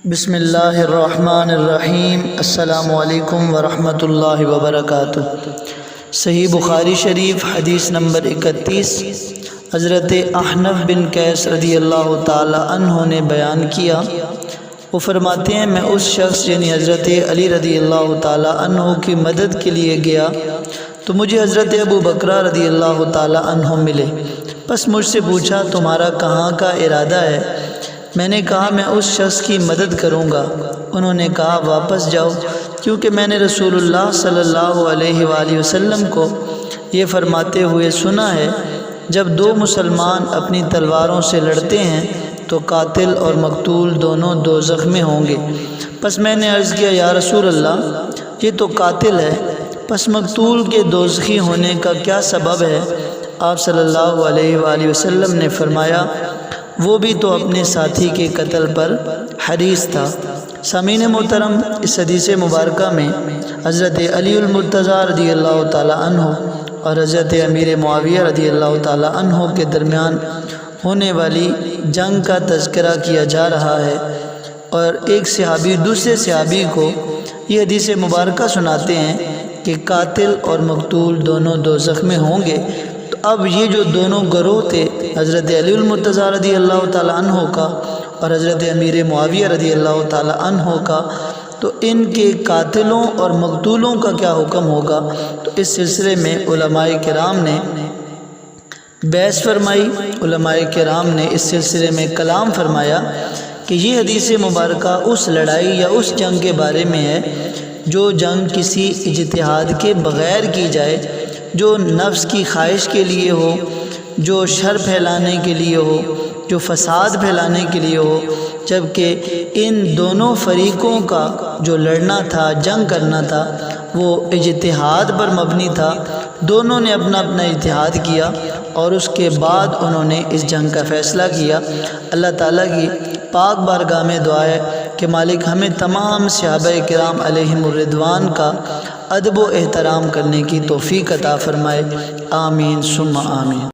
بسم اللہ الرحمن الرحیم۔ السلام علیکم ورحمۃ اللہ وبرکاتہ۔ صحیح بخاری شریف حدیث نمبر 31 حضرت احنف بن قیس رضی اللہ تعالی عنہ نے بیان کیا۔ وہ فرماتے ہیں، میں اس شخص یعنی حضرت علی رضی اللہ تعالی عنہ کی مدد کے لیے گیا تو مجھے حضرت ابو بکر رضی اللہ تعالی عنہ ملے۔ پس مجھ سے پوچھا، تمہارا کہاں کا ارادہ ہے؟ میں نے کہا، میں اس شخص کی مدد کروں گا۔ انہوں نے کہا، واپس جاؤ، کیونکہ میں نے رسول اللہ صلی اللہ علیہ وآلہ وسلم کو یہ فرماتے ہوئے سنا ہے، جب دو مسلمان اپنی تلواروں سے لڑتے ہیں تو قاتل اور مقتول دونوں دوزخ میں ہوں گے۔ پس میں نے عرض کیا، یا رسول اللہ، یہ تو قاتل ہے، پس مقتول کے دوزخی ہونے کا کیا سبب ہے؟ آپ صلی اللہ علیہ وآلہ وسلم نے فرمایا، وہ بھی تو اپنے ساتھی کے قتل پر حریص تھا۔ سامعین محترم، اس حدیث مبارکہ میں حضرت علی المرتضیٰ رضی اللہ تعالی عنہ اور حضرت امیر معاویہ رضی اللہ تعالی عنہ کے درمیان ہونے والی جنگ کا تذکرہ کیا جا رہا ہے، اور ایک صحابی دوسرے صحابی کو یہ حدیث مبارکہ سناتے ہیں کہ قاتل اور مقتول دونوں دوزخ میں ہوں گے۔ تو اب یہ جو دونوں گروہ تھے، حضرت علی المرتضیٰ رضی اللہ تعالی عنہ کا اور حضرت امیر معاویہ رضی اللہ تعالی عنہ کا، تو ان کے قاتلوں اور مقتولوں کا کیا حکم ہوگا؟ تو اس سلسلے میں علماء کرام نے بحث فرمائی۔ علماء کرام نے اس سلسلے میں کلام فرمایا کہ یہ حدیث مبارکہ اس لڑائی یا اس جنگ کے بارے میں ہے جو جنگ کسی اجتہاد کے بغیر کی جائے، جو نفس کی خواہش کے لیے ہو، جو شر پھیلانے کے لیے ہو، جو فساد پھیلانے کے لیے ہو، جبکہ ان دونوں فریقوں کا جو لڑنا تھا، جنگ کرنا تھا، وہ اجتہاد پر مبنی تھا۔ دونوں نے اپنا اپنا اجتہاد کیا اور اس کے بعد انہوں نے اس جنگ کا فیصلہ کیا۔ اللہ تعالیٰ کی پاک بارگاہ میں دعا ہے کہ مالک ہمیں تمام صحابہ کرام علیہم الرضوان کا ادب و احترام کرنے کی توفیق عطا فرمائے۔ آمین ثم آمین۔